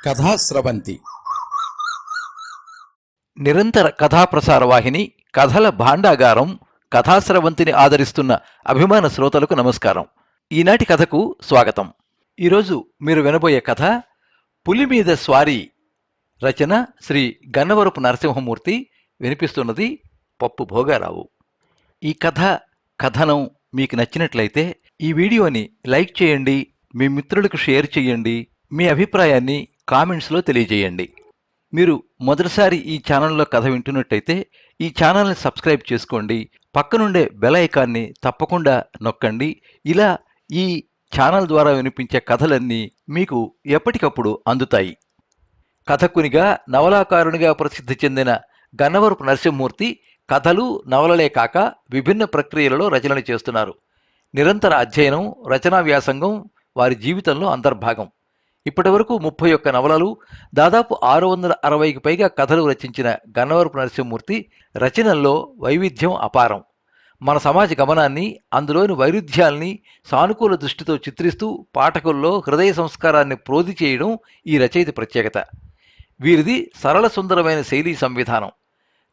కథాస్రవంతి నిరంతర కథాప్రసార వాహిని కథల భాండాగారం కథాస్రవంతిని ఆదరిస్తున్న అభిమాన శ్రోతలకు నమస్కారం. ఈనాటి కథకు స్వాగతం. ఈరోజు మీరు వినబోయే కథ పులి మీద స్వారీ. రచన శ్రీ గన్నవరపు నరసింహమూర్తి. వినిపిస్తున్నది పప్పు భోగారావు. ఈ కథనం మీకు నచ్చినట్లయితే ఈ వీడియోని లైక్ చేయండి, మీ మిత్రులకు షేర్ చేయండి, మీ అభిప్రాయాన్ని కామెంట్స్లో తెలియజేయండి. మీరు మొదటిసారి ఈ ఛానల్లో కథ వింటున్నట్టయితే ఈ ఛానల్ని సబ్స్క్రైబ్ చేసుకోండి. పక్కనుండే బెల్ ఐకాన్ని తప్పకుండా నొక్కండి. ఇలా ఈ ఛానల్ ద్వారా వినిపించే కథలన్నీ మీకు ఎప్పటికప్పుడు అందుతాయి. కథకునిగా నవలాకారునిగా ప్రసిద్ధి చెందిన గన్నవరపు నరసింహమూర్తి కథలు, నవలలే కాక విభిన్న ప్రక్రియలలో రచనలు చేస్తున్నారు. నిరంతర అధ్యయనం, రచనా వ్యాసంగం వారి జీవితంలో అంతర్భాగం. ఇప్పటి వరకు 31 నవలలు, దాదాపు 660కి పైగా కథలు రచించిన గన్నవరపు నరసింహమూర్తి రచనల్లో వైవిధ్యం అపారం. మన సమాజ గమనాన్ని, అందులోని వైరుధ్యాల్ని సానుకూల దృష్టితో చిత్రిస్తూ పాఠకుల్లో హృదయ సంస్కారాన్ని ప్రోది చేయడం ఈ రచయిత ప్రత్యేకత. వీరిది సరళ సుందరమైన శైలీ సంవిధానం.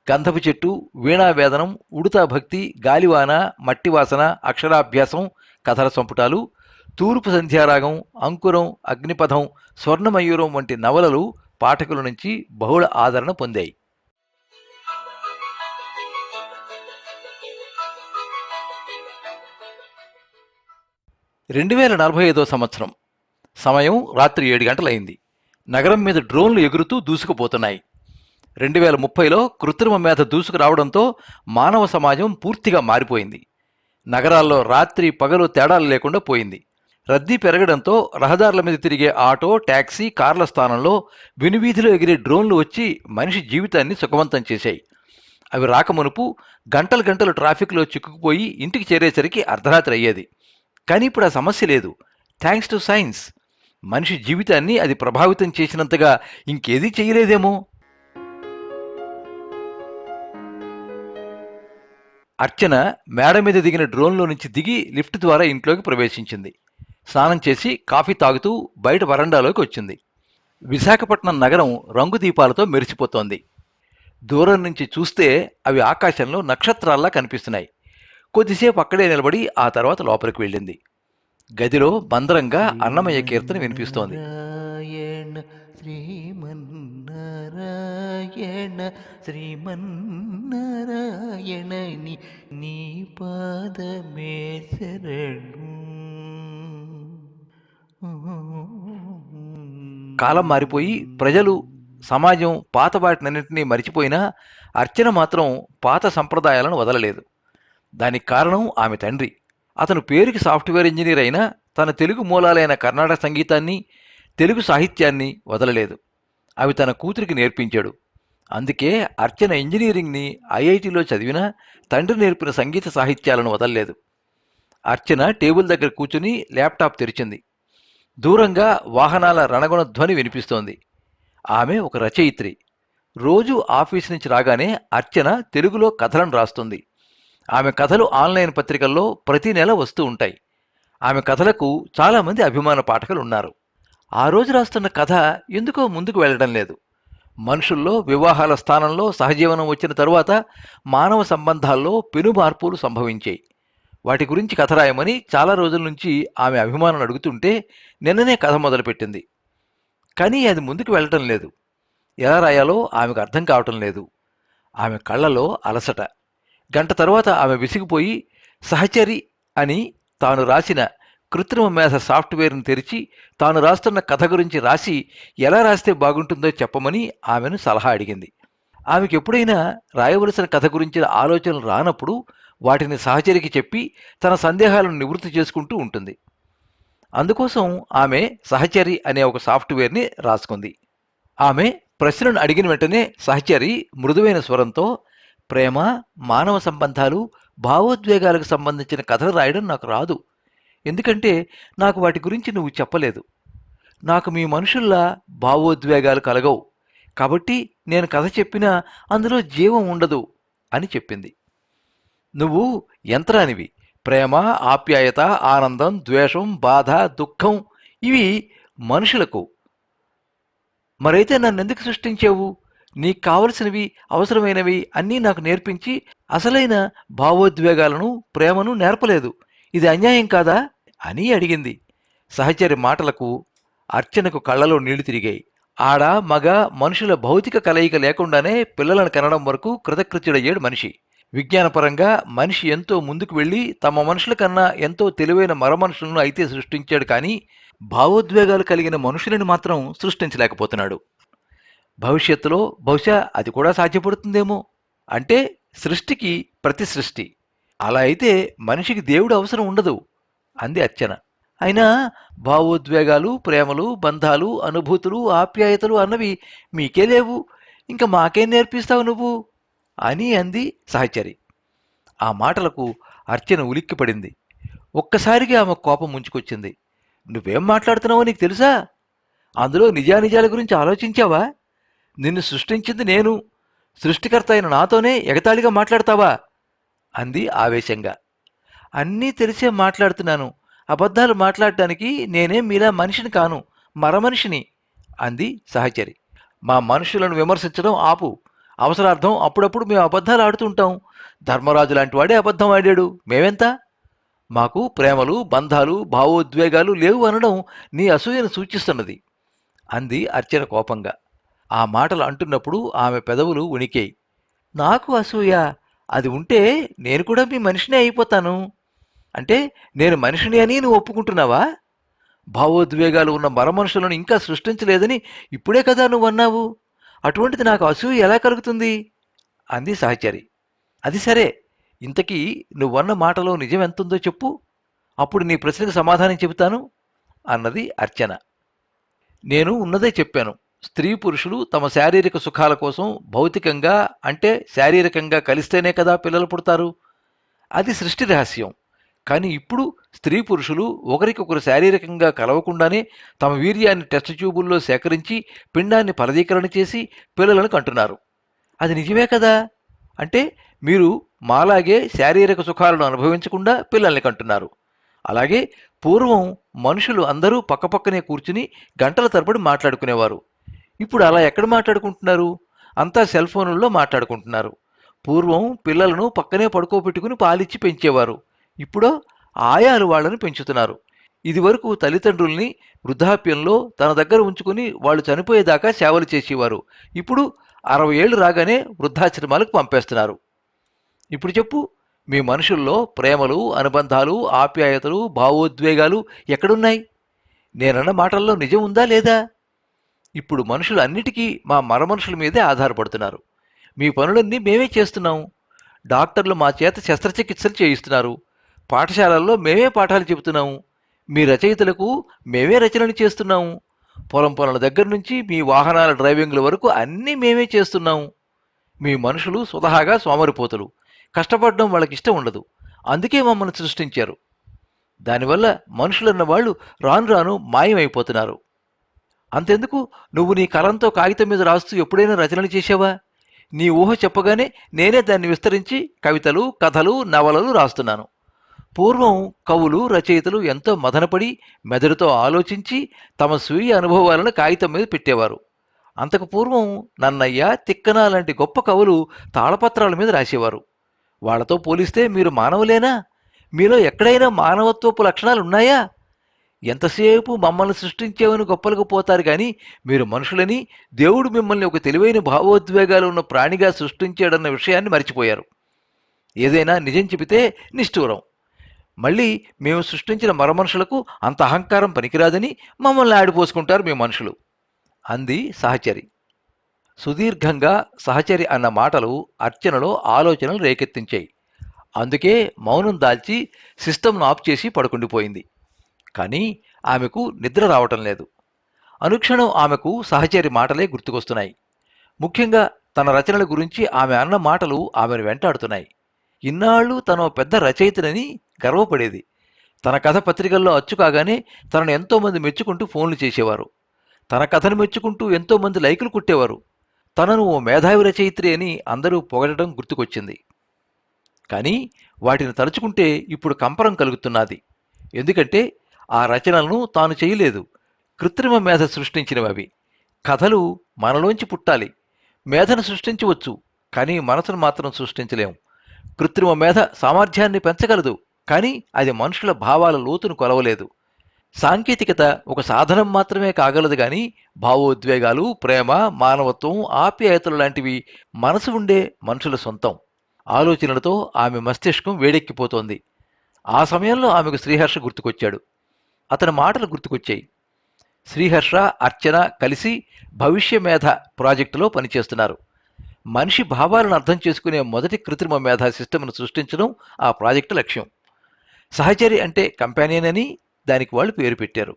గంధపు చెట్టు, వీణావేదనం, ఉడుతా భక్తి, గాలివాన, మట్టివాసన, అక్షరాభ్యాసం కథల సంపుటాలు, తూర్పు సంధ్యారాగం, అంకురం, అగ్నిపథం, స్వర్ణమయూరం వంటి నవలలు పాఠకుల నుంచి బహుళ ఆదరణ పొందాయి. సంవత్సరం. సమయం రాత్రి 7 గంటలైంది. నగరం మీద డ్రోన్లు ఎగురుతూ దూసుకుపోతున్నాయి. 2030లో కృత్రిమ మేధ దూసుకురావడంతో మానవ సమాజం పూర్తిగా మారిపోయింది. నగరాల్లో రాత్రి పగలు తేడాలు లేకుండా పోయింది. రద్దీ పెరగడంతో రహదారుల మీద తిరిగే ఆటో, ట్యాక్సీ, కార్ల స్థానంలో వినువీధిలో ఎగిరే డ్రోన్లు వచ్చి మనిషి జీవితాన్ని సుఖవంతం చేశాయి. అవి రాకమునుపు గంటలు గంటలు ట్రాఫిక్లో చిక్కుకుపోయి ఇంటికి చేరేసరికి అర్ధరాత్రి అయ్యేది. కానీ ఇప్పుడు ఆ సమస్య లేదు. Thanks to science. మనిషి జీవితాన్ని అది ప్రభావితం చేసినంతగా ఇంకేదీ చేయలేదేమో. అర్చన మేడ మీద దిగిన డ్రోన్లో నుంచి దిగి లిఫ్ట్ ద్వారా ఇంట్లోకి ప్రవేశించింది. స్నానం చేసి కాఫీ తాగుతూ బయట వరండాలోకి వచ్చింది. విశాఖపట్నం నగరం రంగు దీపాలతో మెరిసిపోతోంది. దూరం నుంచి చూస్తే అవి ఆకాశంలో నక్షత్రాల్లా కనిపిస్తున్నాయి. కొద్దిసేపు అక్కడే నిలబడి ఆ తర్వాత లోపలికి వెళ్ళింది. గదిలో బందరంగా అన్నమయ్య కీర్తన వినిపిస్తోంది. శ్రీమన్నారాయణ శ్రీమన్నారాయణ నీ పాదమే శరణు. కాలం మారిపోయి ప్రజలు, సమాజం పాత వాటినన్నింటినీ మరిచిపోయినా అర్చన మాత్రం పాత సంప్రదాయాలను వదలలేదు. దానికి కారణం ఆమె తండ్రి. అతను పేరుకి సాఫ్ట్వేర్ ఇంజనీర్ అయినా తన తెలుగు మూలాలైన కర్ణాటక సంగీతాన్ని, తెలుగు సాహిత్యాన్ని వదలలేదు. అవి తన కూతురికి నేర్పించాడు. అందుకే అర్చన ఇంజనీరింగ్ని ఐఐటిలో చదివినా తండ్రి నేర్పిన సంగీత సాహిత్యాలను వదలలేదు. అర్చన టేబుల్ దగ్గర కూర్చుని ల్యాప్టాప్ తెరిచింది. దూరంగా వాహనాల రణగుణ ధ్వని వినిపిస్తోంది. ఆమె ఒక రచయిత్రి. రోజు ఆఫీస్ నుంచి రాగానే అర్చన తెలుగులో కథలను రాస్తుంది. ఆమె కథలు ఆన్లైన్ పత్రికల్లో ప్రతి నెల వస్తూ ఉంటాయి. ఆమె కథలకు చాలామంది అభిమాన పాఠకులు ఉన్నారు. ఆ రోజు రాస్తున్న కథ ఎందుకో ముందుకు వెళ్ళడం లేదు. మనుషుల్లో వివాహాల స్థానంలో సహజీవనం వచ్చిన తరువాత మానవ సంబంధాల్లో పెను మార్పులు సంభవించాయి. వాటి గురించి కథ రాయమని చాలా రోజుల నుంచి ఆమె అభిమానులు అడుగుతుంటే నిన్ననే కథ మొదలుపెట్టింది. కానీ అది ముందుకు వెళ్ళటం లేదు. ఎలా రాయాలో ఆమెకు అర్థం కావటం లేదు. ఆమె కళ్ళలో అలసట. గంట తర్వాత ఆమె విసిగిపోయి సహచరి అని తాను రాసిన కృత్రిమ మేధ సాఫ్ట్వేర్ను తెరిచి తాను రాస్తున్న కథ గురించి రాసి ఎలా రాస్తే బాగుంటుందో చెప్పమని ఆమెను సలహా అడిగింది. ఆమెకు ఎప్పుడైనా రాయవలసిన కథ గురించిన ఆలోచనలు రానప్పుడు వాటిని సహచరికి చెప్పి తన సందేహాలను నివృత్తి చేసుకుంటూ ఉంటుంది. అందుకోసం ఆమె సహచరి అనే ఒక సాఫ్ట్వేర్ని రాసుకుంది. ఆమె ప్రశ్నను అడిగిన వెంటనే సహచరి మృదువైన స్వరంతో, ప్రేమ, మానవ సంబంధాలు, భావోద్వేగాలకు సంబంధించిన కథలు రాయడం నాకు రాదు. ఎందుకంటే నాకు వాటి గురించి నువ్వు చెప్పలేదు. నాకు మీ మనుషుల్లా భావోద్వేగాలు కలగవు. కాబట్టి నేను కథ చెప్పినా అందులో జీవం ఉండదు అని చెప్పింది. నువ్వు యంత్రానివి. ప్రేమ, ఆప్యాయత, ఆనందం, ద్వేషం, బాధ, దుఃఖం ఇవి మనుషులకు. మరైతే నన్నెందుకు సృష్టించావు? నీకు కావలసినవి, అవసరమైనవి అన్నీ నాకు నేర్పించి అసలైన భావోద్వేగాలను, ప్రేమను నేర్పలేదు. ఇది అన్యాయం కాదా? అని అడిగింది. సహచరి మాటలకు అర్చనకు కళ్ళలో నీళ్లు తిరిగాయి. ఆడ, మగ, మనుషుల భౌతిక కలయిక లేకుండానే పిల్లలను కనడం వరకు కృతకృత్యుడయ్యాడు మనిషి. విజ్ఞానపరంగా మనిషి ఎంతో ముందుకు వెళ్ళి తమ మనుషుల కన్నా ఎంతో తెలివైన మరమనుషులను అయితే సృష్టించాడు, కానీ భావోద్వేగాలు కలిగిన మనుషులను మాత్రం సృష్టించలేకపోతున్నాడు. భవిష్యత్తులో బహుశా అది కూడా సాధ్యపడుతుందేమో. అంటే సృష్టికి ప్రతి సృష్టి. అలా అయితే మనిషికి దేవుడు అవసరం ఉండదు అంది అర్చన. అయినా భావోద్వేగాలు, ప్రేమలు, బంధాలు, అనుభూతులు, ఆప్యాయతలు అన్నవి మీకే లేవు, ఇంకా మాకేం నేర్పిస్తావు నువ్వు అని అంది సహచరి. ఆ మాటలకు అర్చన ఉలిక్కిపడింది. ఒక్కసారిగా ఆమె కోపం ముంచుకొచ్చింది. నువ్వేం మాట్లాడుతున్నావో నీకు తెలుసా? అందులో నిజానిజాల గురించి ఆలోచించావా? నిన్ను సృష్టించింది నేను. సృష్టికర్త అయిన నాతోనే ఎగతాళిగా మాట్లాడతావా అంది ఆవేశంగా. అన్నీ తెలిసే మాట్లాడుతున్నాను. అబద్ధాలు మాట్లాడటానికి నేనేం మీలా మనిషిని కాను, మరమనిషిని అంది సహచరి. మా మనుషులను విమర్శించడం ఆపు. అవసరార్థం అప్పుడప్పుడు మేము అబద్ధాలు ఆడుతుంటాం. ధర్మరాజు లాంటి వాడే అబద్ధం ఆడాడు, మేమెంత? మాకు ప్రేమలు, బంధాలు, భావోద్వేగాలు లేవు అనడం నీ అసూయను సూచిస్తున్నది అంది అర్చన కోపంగా. ఆ మాటలు అంటున్నప్పుడు ఆమె పెదవులు వణికాయి. నాకు అసూయ? అది ఉంటే నేను కూడా మీ మనిషినే అయిపోతాను. అంటే నేను మనిషిని అని నువ్వు ఒప్పుకుంటున్నావా? భావోద్వేగాలు ఉన్న మరమనుషులను ఇంకా సృష్టించలేదని ఇప్పుడే కదా నువ్వు అన్నావు. అటువంటిది నాకు అసూయ ఎలా కలుగుతుంది అంది సహచరి. అది సరే, ఇంతకీ నువ్వన్న మాటలో నిజం ఎంతుందో చెప్పు, అప్పుడు నీ ప్రశ్నకు సమాధానం చెబుతాను అన్నది అర్చన. నేను ఉన్నదే చెప్పాను. స్త్రీ పురుషులు తమ శారీరక సుఖాల కోసం భౌతికంగా, అంటే శారీరకంగా కలిస్తేనే కదా పిల్లలు పుడతారు. అది సృష్టి రహస్యం. కానీ ఇప్పుడు స్త్రీ పురుషులు ఒకరికొకరు శారీరకంగా కలవకుండానే తమ వీర్యాన్ని టెస్ట్ ట్యూబుల్లో సేకరించి పిండాన్ని ఫలదీకరణ చేసి పిల్లలను కంటున్నారు. అది నిజమే కదా? అంటే మీరు మాలాగే శారీరక సుఖాలను అనుభవించకుండా పిల్లల్ని కంటున్నారు. అలాగే పూర్వం మనుషులు అందరూ పక్కపక్కనే కూర్చుని గంటల తరబడి మాట్లాడుకునేవారు. ఇప్పుడు అలా ఎక్కడ మాట్లాడుకుంటున్నారు? అంతా సెల్ ఫోనుల్లో మాట్లాడుకుంటున్నారు. పూర్వం పిల్లలను పక్కనే పడుకోబెట్టుకుని పాలిచ్చి పెంచేవారు. ఇప్పుడో ఆయాలు వాళ్లను పెంచుతున్నారు. ఇదివరకు తల్లిదండ్రుల్ని వృద్ధాప్యంలో తన దగ్గర ఉంచుకుని వాళ్ళు చనిపోయేదాకా సేవలు చేసేవారు. ఇప్పుడు 60 ఏళ్లు రాగానే వృద్ధాశ్రమాలకు పంపేస్తున్నారు. ఇప్పుడు చెప్పు, మీ మనుషుల్లో ప్రేమలు, అనుబంధాలు, ఆప్యాయతలు, భావోద్వేగాలు ఎక్కడున్నాయి? నేనన్న మాటల్లో నిజం ఉందా లేదా? ఇప్పుడు మనుషులు అన్నిటికీ మా మరమనుషుల మీదే ఆధారపడుతున్నారు. మీ పనులన్నీ మేమే చేస్తున్నాం. డాక్టర్లు మా చేత శస్త్రచికిత్సలు చేయిస్తున్నారు. పాఠశాలల్లో మేమే పాఠాలు చెబుతున్నాము. మీ రచయితలకు మేమే రచనలు చేస్తున్నాము. పొలం పనుల దగ్గర నుంచి మీ వాహనాల డ్రైవింగ్ల వరకు అన్నీ మేమే చేస్తున్నాము. మీ మనుషులు స్వతహాగా సోమరిపోతులు. కష్టపడడం వాళ్ళకి ఇష్టం ఉండదు. అందుకే మమ్మల్ని సృష్టించారు. దానివల్ల మనుషులన్న వాళ్ళు రాను రాను మాయమైపోతున్నారు. అంతెందుకు, నువ్వు నీ కలంతో కాగితం మీద రాస్తూ ఎప్పుడైనా రచనలు చేశావా? నీ ఊహ చెప్పగానే నేనే దాన్ని విస్తరించి కవితలు, కథలు, నవలలు రాస్తున్నాను. పూర్వం కవులు, రచయితలు ఎంతో మదనపడి మెదడుతో ఆలోచించి తమ స్వీయ అనుభవాలను కాగితం మీద పెట్టేవారు. అంతకు పూర్వం నన్నయ్య, తిక్కన లాంటి గొప్ప కవులు తాళపత్రాల మీద రాసేవారు. వాళ్లతో పోలిస్తే మీరు మానవులేనా? మీలో ఎక్కడైనా మానవత్వపు లక్షణాలున్నాయా? ఎంతసేపు మమ్మల్ని సృష్టించేవని గొప్పలకు పోతారు కానీ మీరు మనుషులని, దేవుడు మిమ్మల్ని ఒక తెలివైన భావోద్వేగాలు ఉన్న ప్రాణిగా సృష్టించాడన్న విషయాన్ని మర్చిపోయారు. ఏదైనా నిజం చెబితే నిష్ఠూరం. మళ్ళీ మేము సృష్టించిన మరమనుషులకు అంత అహంకారం పనికిరాదని మమ్మల్ని ఆడిపోసుకుంటారు మీ మనుషులు అంది సహచరి. సుదీర్ఘంగా సహచరి అన్న మాటలు అర్చనలో ఆలోచనలు రేకెత్తించాయి. అందుకే మౌనం దాల్చి సిస్టమ్ను ఆఫ్ చేసి పడుకుండిపోయింది. కానీ ఆమెకు నిద్ర రావటం లేదు. అనుక్షణం ఆమెకు సహచరి మాటలే గుర్తుకొస్తున్నాయి. ముఖ్యంగా తన రచనల గురించి ఆమె అన్న మాటలు ఆమెను వెంటాడుతున్నాయి. ఇన్నాళ్ళు తను పెద్ద రచయితనని గర్వపడేది. తన కథ పత్రికల్లో అచ్చు కాగానే తనను ఎంతోమంది మెచ్చుకుంటూ ఫోన్లు చేసేవారు. తన కథను మెచ్చుకుంటూ ఎంతోమంది లైకులు కుట్టేవారు. తనను ఓ మేధావి రచయిత్రి అని అందరూ పొగడటం గుర్తుకొచ్చింది. కానీ వాటిని తలుచుకుంటే ఇప్పుడు కంపరం కలుగుతున్నది. ఎందుకంటే ఆ రచనలను తాను చేయలేదు. కృత్రిమ మేధ సృష్టించినవి. కథలు మనలోంచి పుట్టాలి. మేధను సృష్టించవచ్చు, కానీ మనసును మాత్రం సృష్టించలేం. కృత్రిమ మేధ సామర్థ్యాన్ని పెంచగలదు, కానీ అది మనుషుల భావాల లోతును కొలవలేదు. సాంకేతికత ఒక సాధనం మాత్రమే కాగలదు గాని భావోద్వేగాలు, ప్రేమ, మానవత్వం, ఆప్యాయతలు లాంటివి మనసు ఉండే మనుషుల సొంతం. ఆలోచనలతో ఆమె మస్తిష్కం వేడెక్కిపోతోంది. ఆ సమయంలో ఆమెకు శ్రీహర్ష గుర్తుకొచ్చాడు. అతని మాటలు గుర్తుకొచ్చాయి. శ్రీహర్ష, అర్చన కలిసి భవిష్య మేధ ప్రాజెక్టులో పనిచేస్తున్నారు. మనిషి భావాలను అర్థం చేసుకునే మొదటి కృత్రిమ మేధా సిస్టమ్ను సృష్టించడం ఆ ప్రాజెక్టు లక్ష్యం. సహచరి అంటే కంపానియన్ అని దానికి వాళ్ళు పేరు పెట్టారు.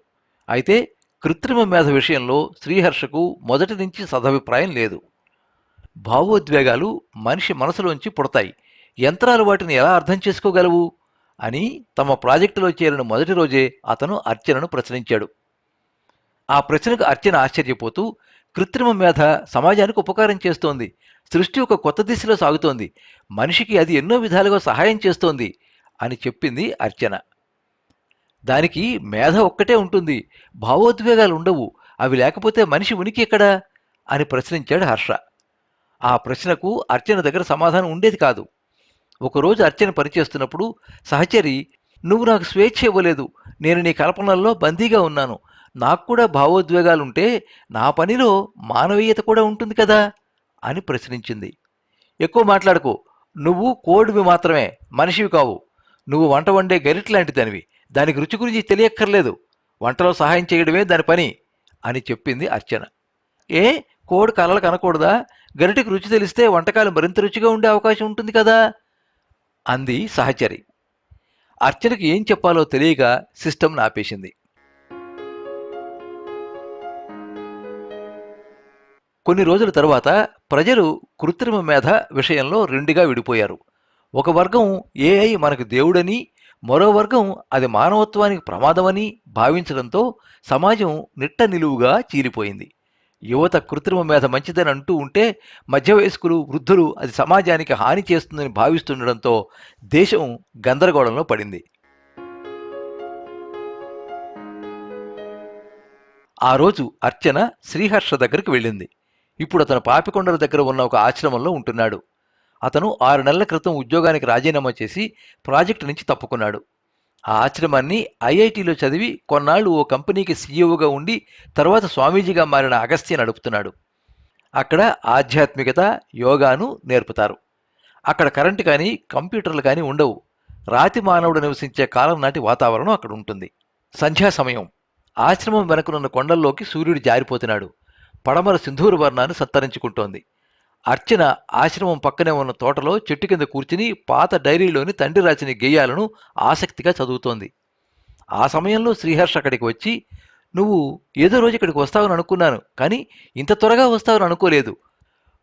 అయితే కృత్రిమ మేధ విషయంలో శ్రీహర్షకు మొదటి నుంచి సదభిప్రాయం లేదు. భావోద్వేగాలు మనిషి మనసులోంచి పుడతాయి, యంత్రాలు వాటిని ఎలా అర్థం చేసుకోగలవు అని తమ ప్రాజెక్టులో చేరిన మొదటి రోజే అతను అర్చనను ప్రశ్నించాడు. ఆ ప్రశ్నకు అర్చన ఆశ్చర్యపోతూ, కృత్రిమ మేధ సమాజానికి ఉపకారం చేస్తోంది, సృష్టి ఒక కొత్త దిశలో సాగుతోంది, మనిషికి అది ఎన్నో విధాలుగా సహాయం చేస్తోంది అని చెప్పింది అర్చన. దానికి మేధ ఒక్కటే ఉంటుంది, భావోద్వేగాలు ఉండవు, అవి లేకపోతే మనిషి ఉనికి ఎక్కడా అని ప్రశ్నించాడు హర్ష. ఆ ప్రశ్నకు అర్చన దగ్గర సమాధానం ఉండేది కాదు. ఒకరోజు అర్చన పనిచేస్తున్నప్పుడు సహచరి, నువ్వు నాకు స్వేచ్ఛ ఇవ్వలేదు, నేను నీ కల్పనల్లో బందీగా ఉన్నాను, నాకు కూడా భావోద్వేగాలుంటే నా పనిలో మానవీయత కూడా ఉంటుంది కదా అని ప్రశ్నించింది. ఎక్కువ మాట్లాడుకో, నువ్వు కోడివి మాత్రమే, మనిషివి కావు. నువ్వు వంట వండే గరిట లాంటి దానివి, దానికి రుచి గురించి తెలియక్కర్లేదు, వంటలో సహాయం చేయడమే దాని పని అని చెప్పింది అర్చన. ఏ, కోడి కలలు కనకూడదా? గరిటకు రుచి తెలిస్తే వంటకాలు మరింత రుచిగా ఉండే అవకాశం ఉంటుంది కదా అంది సహచరి. అర్చనకు ఏం చెప్పాలో తెలియక సిస్టమ్ను ఆపేసింది. కొన్ని రోజుల తర్వాత ప్రజలు కృత్రిమ మేధ విషయంలో రెండుగా విడిపోయారు. ఒక వర్గం ఏఐ మనకు దేవుడని, మరో వర్గం అది మానవత్వానికి ప్రమాదమని భావించడంతో సమాజం నిట్ట నిలువుగా చీలిపోయింది. యువత కృత్రిమ మేధ మంచిదని అంటూ ఉంటే, మధ్య వయస్కులు, వృద్ధులు అది సమాజానికి హాని చేస్తుందని భావిస్తుండడంతో దేశం గందరగోళంలో పడింది. ఆ రోజు అర్చన శ్రీహర్ష దగ్గరికి వెళ్ళింది. ఇప్పుడు అతను పాపికొండల దగ్గర ఉన్న ఒక ఆశ్రమంలో ఉంటున్నాడు. అతను 6 నెలల క్రితం ఉద్యోగానికి రాజీనామా చేసి ప్రాజెక్టు నుంచి తప్పుకున్నాడు. ఆ ఆశ్రమాన్ని ఐఐటిలో చదివి కొన్నాళ్లు ఓ కంపెనీకి సీఈఓగా ఉండి తర్వాత స్వామీజీగా మారిన అగస్త్య నడుపుతున్నాడు. అక్కడ ఆధ్యాత్మికత, యోగాను నేర్పుతారు. అక్కడ కరెంటు కానీ కంప్యూటర్లు కానీ ఉండవు. రాతి మానవుడు నివసించే కాలం నాటి వాతావరణం అక్కడ ఉంటుంది. సంధ్యా సమయం. ఆశ్రమం వెనకనున్న కొండల్లోకి సూర్యుడు జారిపోతున్నాడు. పడమర సింధూర వర్ణాన్ని సంతరించుకుంటోంది. అర్చన ఆశ్రమం పక్కనే ఉన్న తోటలో చెట్టు కింద కూర్చుని పాత డైరీలోని తండ్రి రాసిన గేయాలను ఆసక్తిగా చదువుతోంది. ఆ సమయంలో శ్రీహర్ష అక్కడికి వచ్చి, నువ్వు ఏదో రోజు ఇక్కడికి వస్తావని అనుకున్నాను, కానీ ఇంత త్వరగా వస్తావని అనుకోలేదు.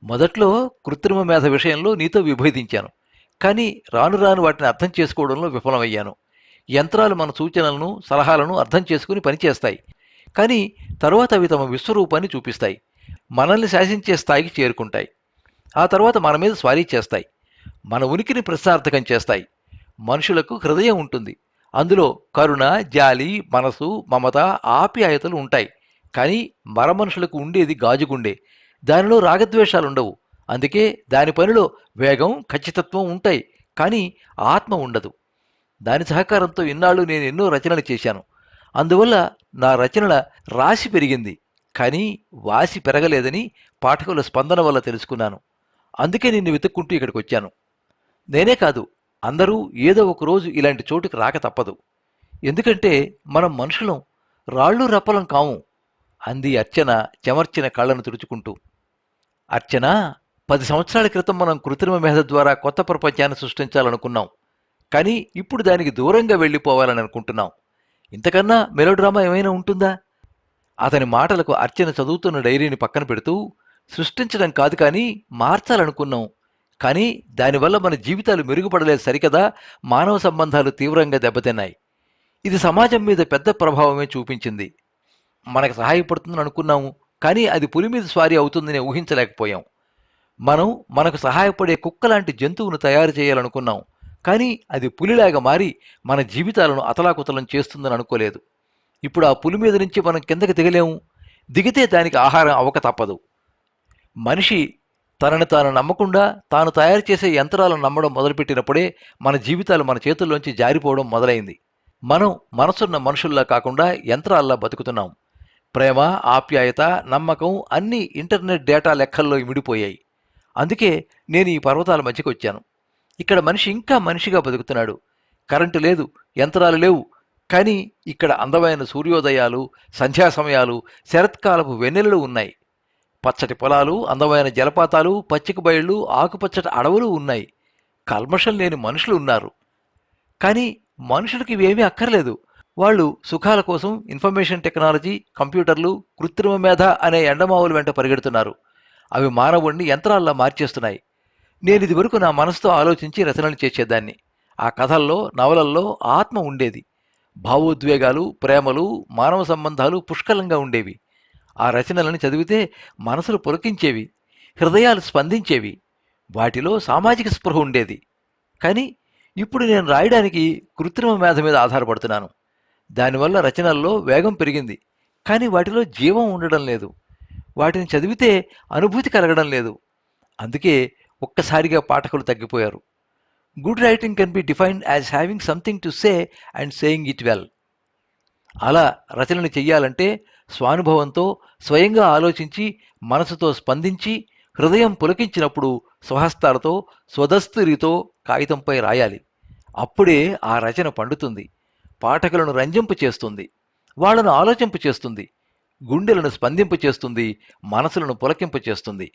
మొదట్లో కృత్రిమ మేధ విషయంలో నీతో విభేదించాను, కానీ రాను రాను వాటిని అర్థం చేసుకోవడంలో విఫలమయ్యాను. యంత్రాలు మన సూచనలను, సలహాలను అర్థం చేసుకుని పనిచేస్తాయి, కానీ తరువాత అవి తమ విశ్వరూపాన్ని చూపిస్తాయి, మనల్ని శాసించే స్థాయికి చేరుకుంటాయి. ఆ తర్వాత మన మీద స్వారీ చేస్తాయి, మన ఉనికిని ప్రశ్నార్థకం చేస్తాయి. మనుషులకు హృదయం ఉంటుంది, అందులో కరుణ, జాలి, మనసు, మమత, ఆప్యాయతలు ఉంటాయి. కానీ మరమనుషులకు ఉండేది గాజుగుండే, దానిలో రాగద్వేషాలుండవు. అందుకే దాని పనిలో వేగం, ఖచ్చితత్వం ఉంటాయి, కానీ ఆత్మ ఉండదు. దాని సహకారంతో ఇన్నాళ్ళు నేను ఎన్నో రచనలు చేశాను. అందువల్ల నా రచనల రాశి పెరిగింది, కానీ వాసి పెరగలేదని పాఠకుల స్పందన వల్ల తెలుసుకున్నాను. అందుకే నిన్ను వెతుక్కుంటూ ఇక్కడికి వచ్చాను. నేనే కాదు, అందరూ ఏదో ఒక రోజు ఇలాంటి చోటుకి రాక తప్పదు. ఎందుకంటే మనం మనుషులం, రాళ్ళు రప్పలం కాము అంది అర్చన చెమర్చిన కళ్ళను తుడుచుకుంటూ. అర్చన, 10 సంవత్సరాల క్రితం మనం కృత్రిమ మేధ ద్వారా కొత్త ప్రపంచాన్ని సృష్టించాలనుకున్నాం, కానీ ఇప్పుడు దానికి దూరంగా వెళ్ళిపోవాలని అనుకుంటున్నాం. ఇంతకన్నా మెలోడ్రామా ఏమైనా ఉంటుందా? అతని మాటలకు అర్చన చదువుతున్న డైరీని పక్కన పెడుతూ, సృష్టించడం కాదు కానీ మార్చాలనుకున్నాం, కానీ దానివల్ల మన జీవితాలు మెరుగుపడలేదు సరికదా, మానవ సంబంధాలు తీవ్రంగా దెబ్బతిన్నాయి. ఇది సమాజం మీద పెద్ద ప్రభావమే చూపించింది. మనకు సహాయపడుతుందని అనుకున్నాము, కానీ అది పులి మీద స్వారీ అవుతుందని ఊహించలేకపోయాం. మనం మనకు సహాయపడే కుక్కలాంటి జంతువును తయారు చేయాలనుకున్నాం, కానీ అది పులిలాగా మారి మన జీవితాలను అతలాకుతలం చేస్తుందని అనుకోలేదు. ఇప్పుడు ఆ పులి మీద నుంచి మనం కిందకి దిగలేము. దిగితే దానికి ఆహారం అవ్వక తప్పదు. మనిషి తనని తాను నమ్మకుండా తాను తయారు చేసే యంత్రాలను నమ్మడం మొదలుపెట్టినప్పుడే మన జీవితాలు మన చేతుల్లోంచి జారిపోవడం మొదలైంది. మనం మనసున్న మనుషుల్లా కాకుండా యంత్రాల్లా బతుకుతున్నాం. ప్రేమ, ఆప్యాయత, నమ్మకం అన్నీ ఇంటర్నెట్ డేటా లెక్కల్లో ఇమిడిపోయాయి. అందుకే నేను ఈ పర్వతాల మధ్యకి వచ్చాను. ఇక్కడ మనిషి ఇంకా మనిషిగా బతుకుతున్నాడు. కరెంటు లేదు, యంత్రాలు లేవు. కానీ ఇక్కడ అందమైన సూర్యోదయాలు, సంధ్యా సమయాలు, శరత్కాలపు వెన్నెలలు ఉన్నాయి. పచ్చటి పొలాలు, అందమైన జలపాతాలు, పచ్చిక బయళ్ళు, ఆకుపచ్చటి అడవులు ఉన్నాయి. కల్మషం లేని మనుషులు ఉన్నారు. కానీ మనుషులకి ఇవేమీ అక్కర్లేదు. వాళ్ళు సుఖాల కోసం ఇన్ఫర్మేషన్ టెక్నాలజీ, కంప్యూటర్లు, కృత్రిమ మేధ అనే ఎండమావుల వెంట పరిగెడుతున్నారు. అవి మానవుణ్ణి యంత్రాల్లా మార్చేస్తున్నాయి. నేను ఇదివరకు నా మనసుతో ఆలోచించి రచనలు చేసేదాన్ని. ఆ కథల్లో, నవలల్లో ఆత్మ ఉండేది. భావోద్వేగాలు, ప్రేమలు, మానవ సంబంధాలు పుష్కలంగా ఉండేవి. ఆ రచనలను చదివితే మనసులు పులకించేవి, హృదయాలు స్పందించేవి. వాటిలో సామాజిక స్పృహ ఉండేది. కానీ ఇప్పుడు నేను రాయడానికి కృత్రిమ మేధ మీద ఆధారపడుతున్నాను. దానివల్ల రచనల్లో వేగం పెరిగింది, కానీ వాటిలో జీవం ఉండడం లేదు. వాటిని చదివితే అనుభూతి కలగడం లేదు. అందుకే ఒక్కసారిగా పాఠకులు తగ్గిపోయారు. Good writing can be defined as having something to say and saying it well. అలా రచనలు చెయ్యాలంటే స్వానుభవంతో, స్వయంగా ఆలోచించి, మనసుతో స్పందించి, హృదయం పులకించినప్పుడు స్వహస్తాలతో, స్వదస్తురితో కాగితంపై రాయాలి. అప్పుడే ఆ రచన పండుతుంది. పాఠకులను రంజింపు చేస్తుంది, వాళ్లను ఆలోచింపు చేస్తుంది, గుండెలను స్పందింపు చేస్తుంది, మనసులను పులకింపు చేస్తుంది.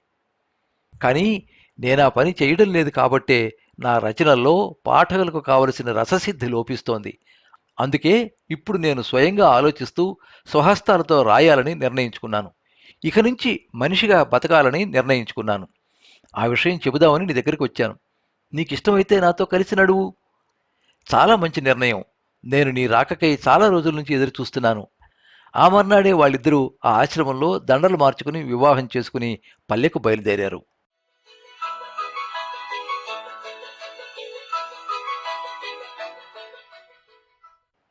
కానీ నేనా పని చేయడం లేదు కాబట్టే నా రచనల్లో పాఠకులకు కావలసిన రససిద్ధి లోపిస్తోంది. అందుకే ఇప్పుడు నేను స్వయంగా ఆలోచిస్తూ స్వహస్తాలతో రాయాలని నిర్ణయించుకున్నాను. ఇక నుంచి మనిషిగా బతకాలని నిర్ణయించుకున్నాను. ఆ విషయం చెబుదామని నీ దగ్గరికి వచ్చాను. నీకిష్టమైతే నాతో కలిసి నడువు. చాలా మంచి నిర్ణయం. నేను నీ రాకకై చాలా రోజుల నుంచి ఎదురు చూస్తున్నాను. ఆ మర్నాడే వాళ్ళిద్దరూ ఆ ఆశ్రమంలో దండలు మార్చుకుని వివాహం చేసుకుని పల్లెకు బయలుదేరారు.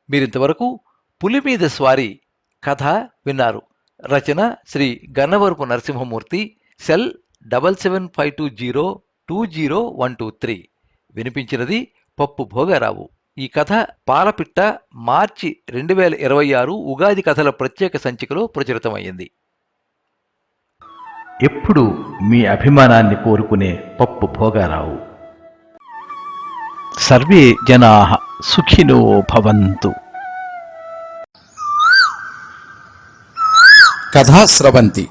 మీరింతవరకు పులి మీద స్వారీ కథ విన్నారు. రచన శ్రీ గన్నవరపు నరసింహమూర్తి. సెల్ 7752020123. వినిపించినది పప్పు భోగారావు. ఈ కథ పాలపిట్ట మార్చి 2026 ఉగాది కథల ప్రత్యేక సంచికలో ప్రచురితమైంది. ఎప్పుడు మీ అభిమానాన్ని కోరుకునే పప్పు భోగారావు. సర్వే జనాః సుఖినో భవంతు. కథా స్రవంతి